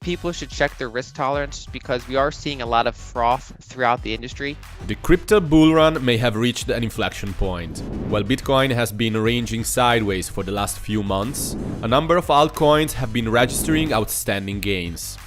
people should check their risk tolerance because we are seeing a lot of froth throughout the industry. The crypto bull run may have reached an inflection point. While Bitcoin has been ranging sideways for the last few months, a number of altcoins have been registering outstanding gains.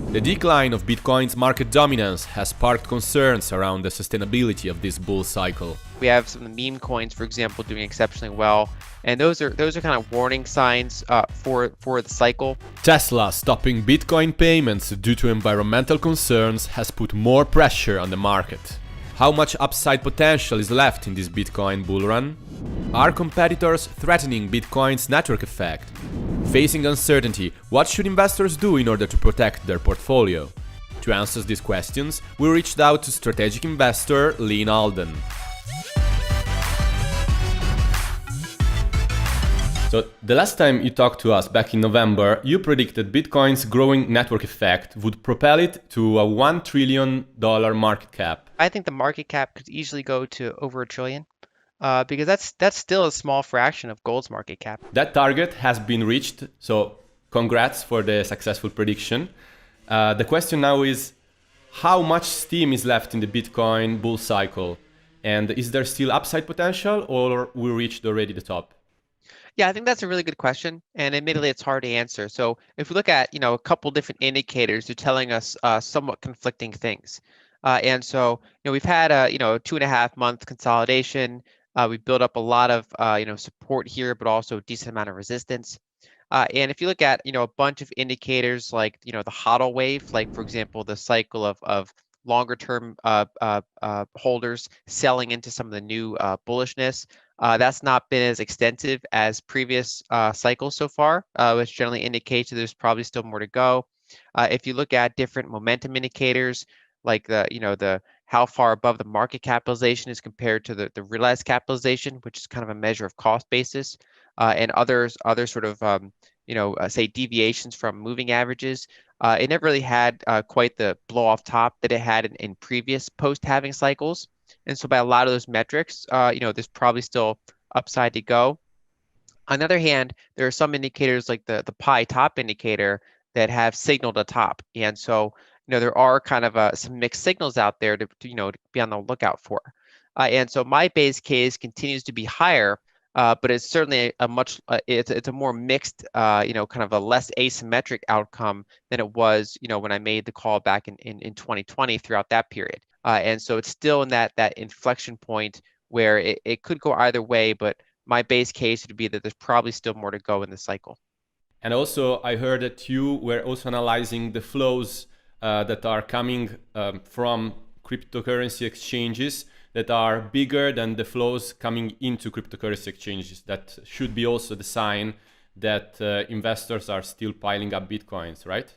The decline of Bitcoin's market dominance has sparked concerns around the sustainability of this bull cycle. We have some of the meme coins, for example, doing exceptionally well, and those are kind of warning signs for the cycle. Tesla stopping Bitcoin payments due to environmental concerns has put more pressure on the market. How much upside potential is left in this Bitcoin bull run? Are competitors threatening Bitcoin's network effect? Facing uncertainty, what should investors do in order to protect their portfolio? To answer these questions, we reached out to strategic investor Lyn Alden. So the last time you talked to us back in November, you predicted Bitcoin's growing network effect would propel it to a $1 trillion market cap. I think the market cap could easily go to over $1 trillion. Because that's still a small fraction of gold's market cap. That target has been reached, so congrats for the successful prediction. The question now is, how much steam is left in the Bitcoin bull cycle? And is there still upside potential, or we reached already the top? Yeah, I think that's a really good question, and admittedly, it's hard to answer. So if we look at a couple different indicators, they're telling us somewhat conflicting things. And so we've had a 2.5 month consolidation. We built up a lot of support here, but also a decent amount of resistance. And if you look at a bunch of indicators like the HODL wave, like for example the cycle of longer term holders selling into some of the new bullishness, that's not been as extensive as previous cycles so far, which generally indicates that there's probably still more to go. If you look at different momentum indicators, like the how far above the market capitalization is compared to the realized capitalization, which is kind of a measure of cost basis, and other sort of say deviations from moving averages. It never really had quite the blow off top that it had in previous post-halving cycles. And so by a lot of those metrics, there's probably still upside to go. On the other hand, there are some indicators like the pi top indicator that have signaled a top. And so there are kind of some mixed signals out there to be on the lookout for. And so my base case continues to be higher, but it's certainly a much it's a more mixed, kind of a less asymmetric outcome than it was, when I made the call back in 2020 throughout that period. And so it's still in that inflection point where it could go either way, but my base case would be that there's probably still more to go in the cycle. And also, I heard that you were also analyzing the flows that are coming from cryptocurrency exchanges that are bigger than the flows coming into cryptocurrency exchanges. That should be also the sign that investors are still piling up Bitcoins, right?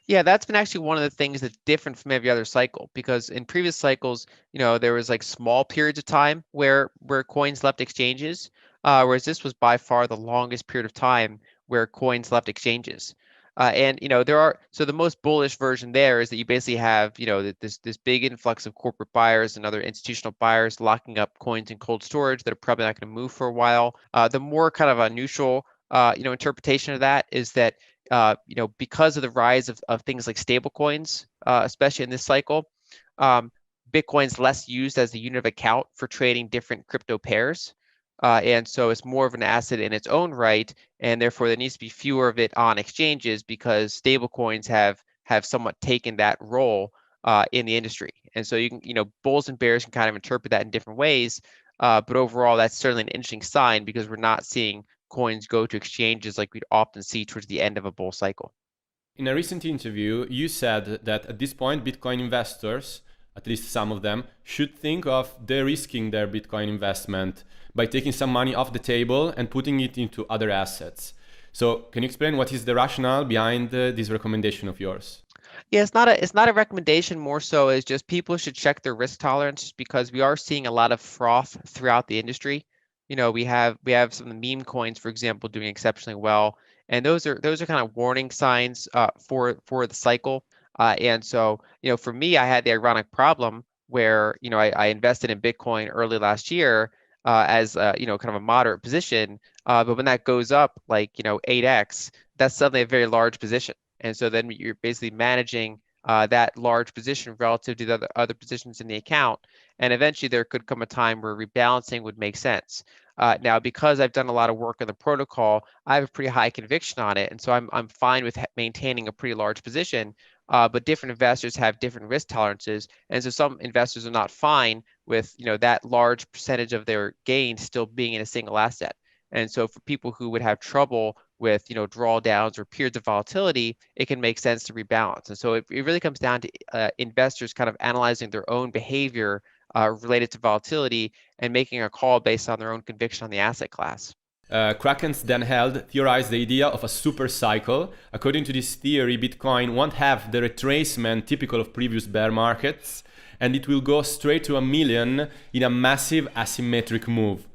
Yeah, that's been actually one of the things that's different from every other cycle, because in previous cycles, there was like small periods of time where coins left exchanges, whereas this was by far the longest period of time where coins left exchanges. And the most bullish version there is that you basically have this big influx of corporate buyers and other institutional buyers locking up coins in cold storage that are probably not going to move for a while. The more kind of a neutral interpretation of that is that because of the rise of things like stable coins, especially in this cycle, Bitcoin's less used as a unit of account for trading different crypto pairs. And so it's more of an asset in its own right, and therefore there needs to be fewer of it on exchanges because stable coins have somewhat taken that role in the industry. And so you can, bulls and bears can kind of interpret that in different ways, but overall that's certainly an interesting sign because we're not seeing coins go to exchanges like we'd often see towards the end of a bull cycle. In a recent interview, you said that at this point, Bitcoin investors, at least some of them, should think of de-risking their Bitcoin investment by taking some money off the table and putting it into other assets. So can you explain what is the rationale behind this recommendation of yours? Yeah, it's not a recommendation, more so as just people should check their risk tolerance because we are seeing a lot of froth throughout the industry. We have some of the meme coins, for example, doing exceptionally well, and those are kind of warning signs for the cycle. And so for me, I had the ironic problem where I invested in Bitcoin early last year as kind of a moderate position, but when that goes up like 8x, that's suddenly a very large position. And so then you're basically managing that large position relative to the other positions in the account. And eventually there could come a time where rebalancing would make sense. Now, because I've done a lot of work on the protocol, I have a pretty high conviction on it. And so I'm fine with maintaining a pretty large position. But different investors have different risk tolerances. And so some investors are not fine with, that large percentage of their gain still being in a single asset. And so for people who would have trouble with, drawdowns or periods of volatility, it can make sense to rebalance. And so it really comes down to investors kind of analyzing their own behavior related to volatility and making a call based on their own conviction on the asset class. Krakens then theorized the idea of a super cycle. According to this theory, Bitcoin won't have the retracement typical of previous bear markets, and it will go straight to 1 million in a massive asymmetric move.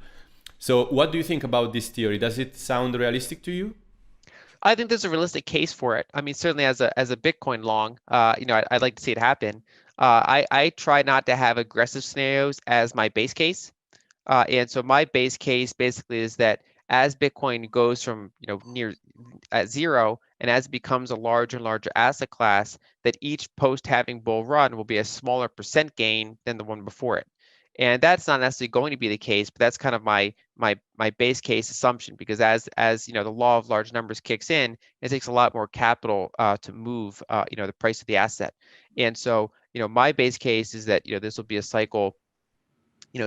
So what do you think about this theory? Does it sound realistic to you? I think there's a realistic case for it. I mean, certainly as a Bitcoin long, I'd like to see it happen. I try not to have aggressive scenarios as my base case. And so my base case basically is that as Bitcoin goes from near at zero and as it becomes a larger and larger asset class, that each post-halving bull run will be a smaller percent gain than the one before it. And that's not necessarily going to be the case, but that's kind of my base case assumption, because as the law of large numbers kicks in, it takes a lot more capital to move the price of the asset. And so my base case is that this will be a cycle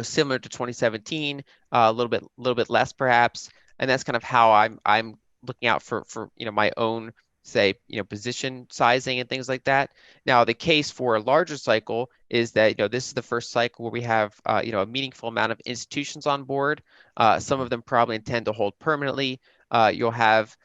similar to 2017, a little bit less perhaps, and that's kind of how I'm looking out for my own, say, position sizing and things like that. Now, the case for a larger cycle is that this is the first cycle where we have a meaningful amount of institutions on board. Some of them probably intend to hold permanently. You'll have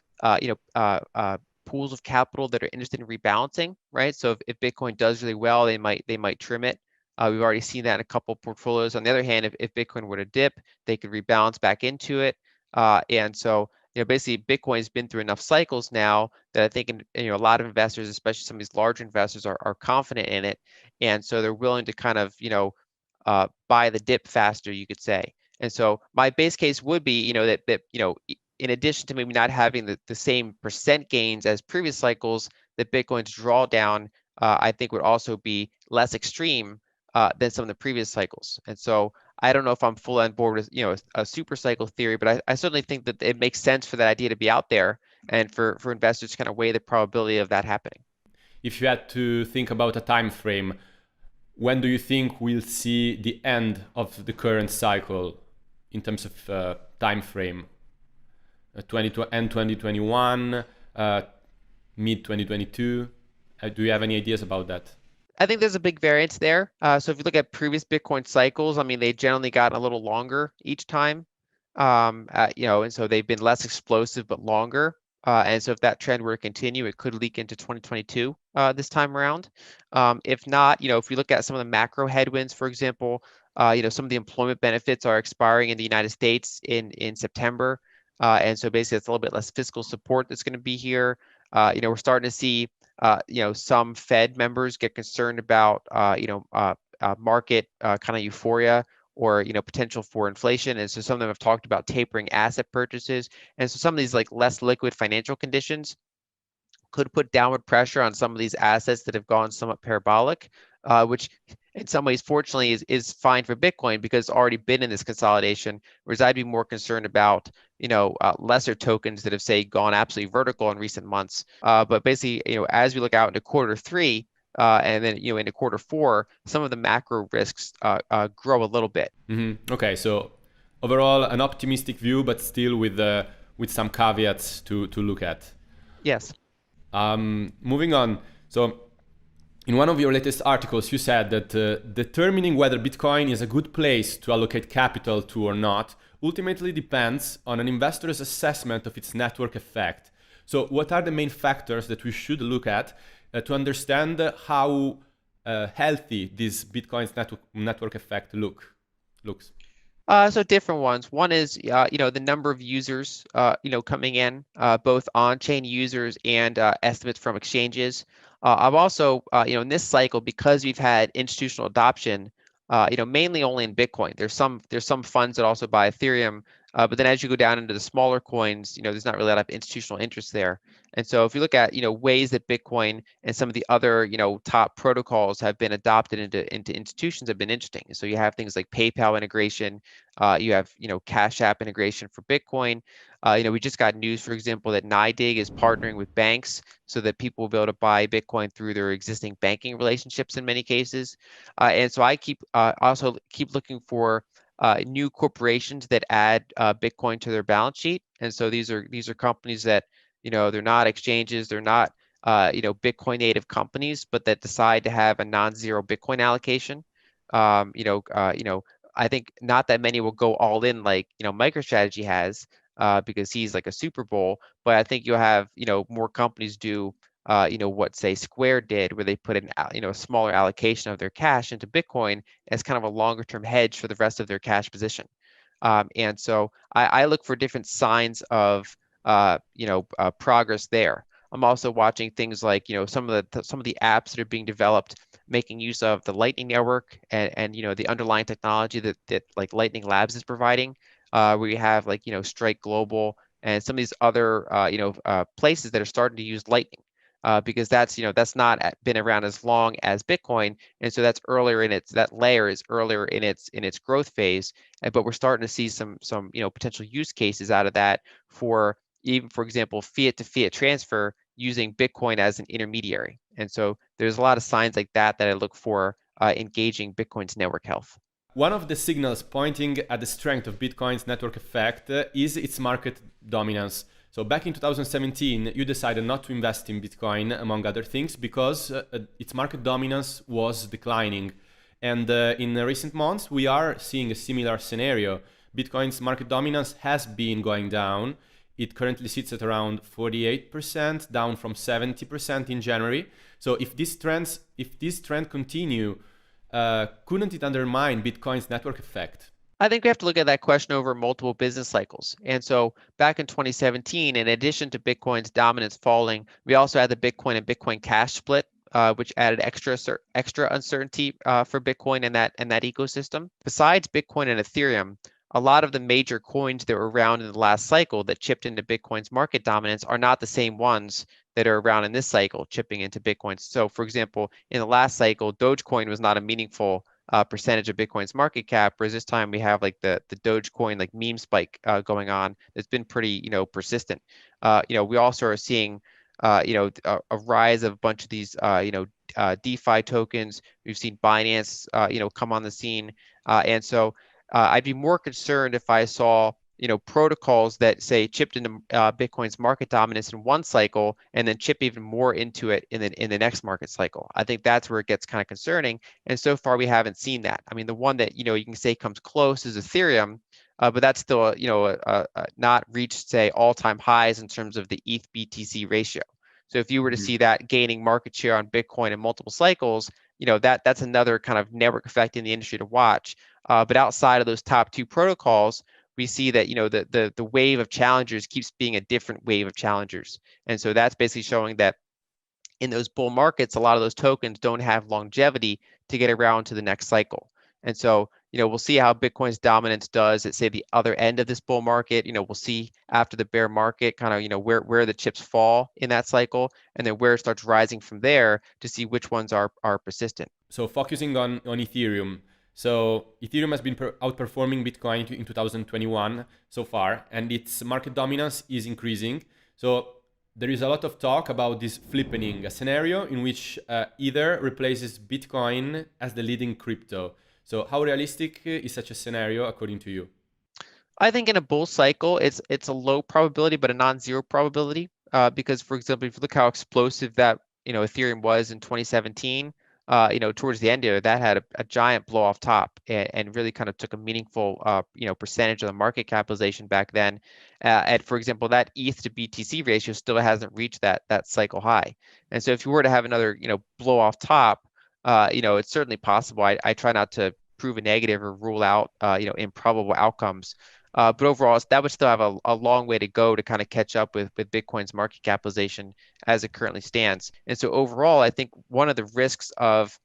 pools of capital that are interested in rebalancing, right? So if Bitcoin does really well, they might trim it. We've already seen that in a couple of portfolios. On the other hand, if Bitcoin were to dip, they could rebalance back into it. And so, basically Bitcoin's been through enough cycles now that I think a lot of investors, especially some of these larger investors, are confident in it. And so they're willing to kind of, buy the dip faster, you could say. And so my base case would be, that in addition to maybe not having the same percent gains as previous cycles, that Bitcoin's drawdown, I think would also be less extreme than some of the previous cycles. And so I don't know if I'm fully on board with a super cycle theory, but I certainly think that it makes sense for that idea to be out there and for investors to kind of weigh the probability of that happening. If you had to think about a time frame, when do you think we'll see the end of the current cycle in terms of time frame? End 2021, mid 2022? Do you have any ideas about that? I think there's a big variance there. So if you look at previous Bitcoin cycles, I mean, they generally got a little longer each time. And so they've been less explosive but longer. And so if that trend were to continue, it could leak into 2022 this time around. If not, if we look at some of the macro headwinds, for example, some of the employment benefits are expiring in the United States in September. And so basically it's a little bit less fiscal support that's going to be here. We're starting to see some Fed members get concerned about, market kind of euphoria or, potential for inflation. And so some of them have talked about tapering asset purchases. And so some of these like less liquid financial conditions could put downward pressure on some of these assets that have gone somewhat parabolic, which in some ways, fortunately, is fine for Bitcoin because it's already been in this consolidation, whereas I'd be more concerned about, lesser tokens that have, say, gone absolutely vertical in recent months. But basically, as we look out into quarter three, and then, into quarter four, some of the macro risks grow a little bit. Mm-hmm. Okay, so overall, an optimistic view, but still with some caveats to look at. Yes. Moving on. So, in one of your latest articles, you said that determining whether Bitcoin is a good place to allocate capital to or not ultimately depends on an investor's assessment of its network effect. So, what are the main factors that we should look at to understand how healthy this Bitcoin's network effect looks? So different ones. One is, the number of users, coming in, both on-chain users and estimates from exchanges. I've also, in this cycle, because we've had institutional adoption, mainly only in Bitcoin. There's some funds that also buy Ethereum, but then as you go down into the smaller coins, there's not really a lot of institutional interest there. And so if you look at, ways that Bitcoin and some of the other, top protocols have been adopted into institutions have been interesting. So you have things like PayPal integration, you have, Cash App integration for Bitcoin. We just got news, for example, that NYDIG is partnering with banks so that people will be able to buy Bitcoin through their existing banking relationships in many cases. And so I also keep looking for new corporations that add Bitcoin to their balance sheet. And so these are companies that, they're not exchanges, they're not Bitcoin native companies, but that decide to have a non-zero Bitcoin allocation. Um, you know, uh, you know, I think not that many will go all in like MicroStrategy has, because he's like a Super Bowl. But I think you'll have more companies do what say Square did, where they put a smaller allocation of their cash into Bitcoin as kind of a longer term hedge for the rest of their cash position. And so I look for different signs of progress there. I'm also watching things like some of the apps that are being developed, making use of the Lightning Network and the underlying technology that like Lightning Labs is providing, where you have like Strike Global and some of these other places that are starting to use Lightning. Because that's not been around as long as Bitcoin, and so that layer is earlier in its growth phase, but we're starting to see some potential use cases out of that for even, for example, fiat to fiat transfer using Bitcoin as an intermediary. And so there's a lot of signs like that I look for engaging Bitcoin's network health. One of the signals pointing at the strength of Bitcoin's network effect is its market dominance. So back in 2017, you decided not to invest in Bitcoin, among other things, because its market dominance was declining. And in recent months, we are seeing a similar scenario. Bitcoin's market dominance has been going down. It currently sits at around 48%, down from 70% in January. So if this trend continue, couldn't it undermine Bitcoin's network effect? I think we have to look at that question over multiple business cycles. And so back in 2017, in addition to Bitcoin's dominance falling, we also had the Bitcoin and Bitcoin Cash split, which added extra uncertainty for Bitcoin and that ecosystem. Besides Bitcoin and Ethereum, a lot of the major coins that were around in the last cycle that chipped into Bitcoin's market dominance are not the same ones that are around in this cycle chipping into Bitcoin. So, for example, in the last cycle, Dogecoin was not a meaningful percentage of Bitcoin's market cap, whereas this time we have like the Dogecoin like meme spike going on. That's been pretty persistent. We also are seeing a rise of a bunch of these DeFi tokens. We've seen Binance come on the scene, and so I'd be more concerned if I saw protocols that say chipped into Bitcoin's market dominance in one cycle and then chip even more into it in the next market cycle. I think that's where it gets kind of concerning. And so far we haven't seen that. I mean, the one that you can say comes close is Ethereum, but that's still not reached say all-time highs in terms of the ETH BTC ratio. So if you were to see that gaining market share on Bitcoin in multiple cycles, that's another kind of network effect in the industry to watch. But outside of those top two protocols, we see that the wave of challengers keeps being a different wave of challengers, and so that's basically showing that in those bull markets, a lot of those tokens don't have longevity to get around to the next cycle. And so we'll see how Bitcoin's dominance does at say the other end of this bull market. We'll see after the bear market kind of where the chips fall in that cycle, and then where it starts rising from there to see which ones are persistent. So focusing on Ethereum. So Ethereum has been outperforming Bitcoin in 2021 so far, and its market dominance is increasing. So there is a lot of talk about this flippening, a scenario in which Ether replaces Bitcoin as the leading crypto. So how realistic is such a scenario according to you? I think in a bull cycle, it's a low probability, but a non-zero probability. Because, for example, if you look how explosive that Ethereum was in 2017, towards the end of it, that had a giant blow off top and really kind of took a meaningful percentage of the market capitalization back then. And for example, that ETH to BTC ratio still hasn't reached that cycle high. And so if you were to have another blow off top, it's certainly possible. I try not to prove a negative or rule out improbable outcomes. But overall, that would still have a long way to go to kind of catch up with Bitcoin's market capitalization as it currently stands. And so overall, I think one of the risks of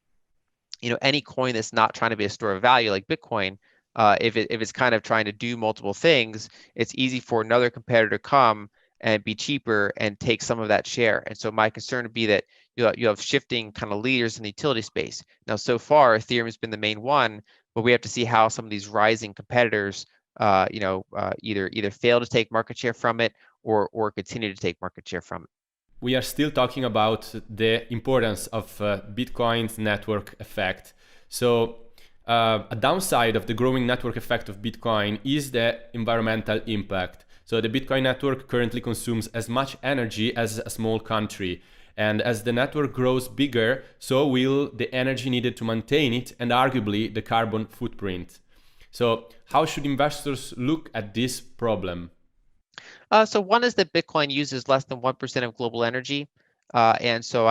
any coin that's not trying to be a store of value like Bitcoin, if it's kind of trying to do multiple things, it's easy for another competitor to come and be cheaper and take some of that share. And so my concern would be that you have shifting kind of leaders in the utility space. Now, so far, Ethereum has been the main one, but we have to see how some of these rising competitors, either fail to take market share from it or continue to take market share from it. We are still talking about the importance of Bitcoin's network effect. So, a downside of the growing network effect of Bitcoin is the environmental impact. So, the Bitcoin network currently consumes as much energy as a small country. And as the network grows bigger, so will the energy needed to maintain it and arguably the carbon footprint. So, how should investors look at this problem? So one is that Bitcoin uses less than 1% of global energy. And so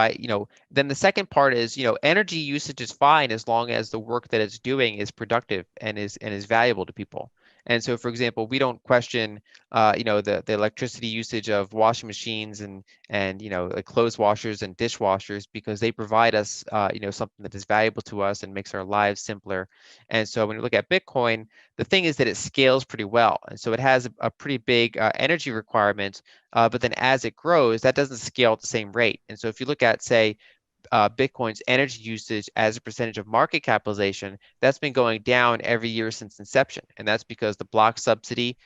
then the second part is, energy usage is fine as long as the work that it's doing is productive and is valuable to people. And so, for example, we don't question, the electricity usage of washing machines and like clothes washers and dishwashers because they provide us, something that is valuable to us and makes our lives simpler. And so when you look at Bitcoin, the thing is that it scales pretty well. And so it has a pretty big energy requirement, but then as it grows, that doesn't scale at the same rate. And so if you look at, say, Bitcoin's energy usage as a percentage of market capitalization, that's been going down every year since inception, and that's because the block subsidy,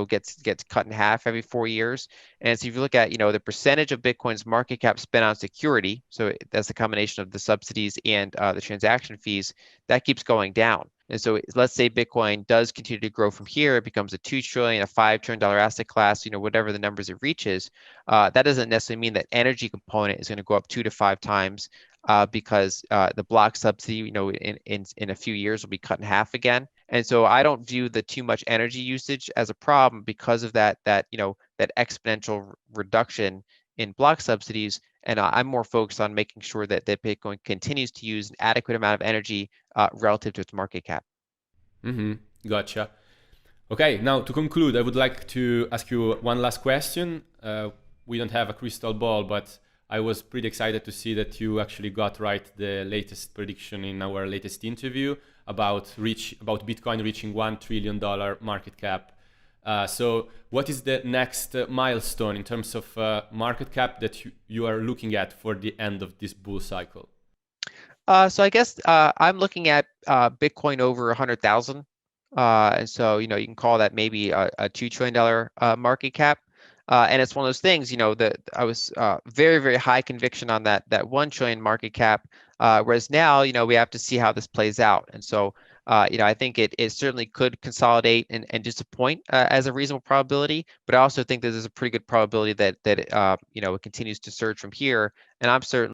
gets cut in half every 4 years. And so if you look at, the percentage of Bitcoin's market cap spent on security, so that's a combination of the subsidies and the transaction fees, that keeps going down. And so let's say Bitcoin does continue to grow from here, it becomes a 2 trillion, a $5 trillion asset class, whatever the numbers it reaches. That doesn't necessarily mean that energy component is going to go up 2 to 5 times because the block subsidy, in a few years will be cut in half again. And so I don't view the too much energy usage as a problem because of that exponential reduction in block subsidies. And I'm more focused on making sure that Bitcoin continues to use an adequate amount of energy relative to its market cap. Mm-hmm. Gotcha. Okay, now to conclude, I would like to ask you one last question. We don't have a crystal ball, but I was pretty excited to see that you actually got right the latest prediction in our latest interview about Bitcoin reaching $1 trillion market cap. So, what is the next milestone in terms of market cap that you are looking at for the end of this bull cycle? So I guess I'm looking at Bitcoin over 100,000. And so, you can call that maybe a $2 trillion market cap. And it's one of those things, that I was very, very high conviction on that 1 trillion market cap. Whereas now, we have to see how this plays out. And so, I think it certainly could consolidate and disappoint as a reasonable probability. But I also think that there's a pretty good probability that it continues to surge from here. And I'm certainly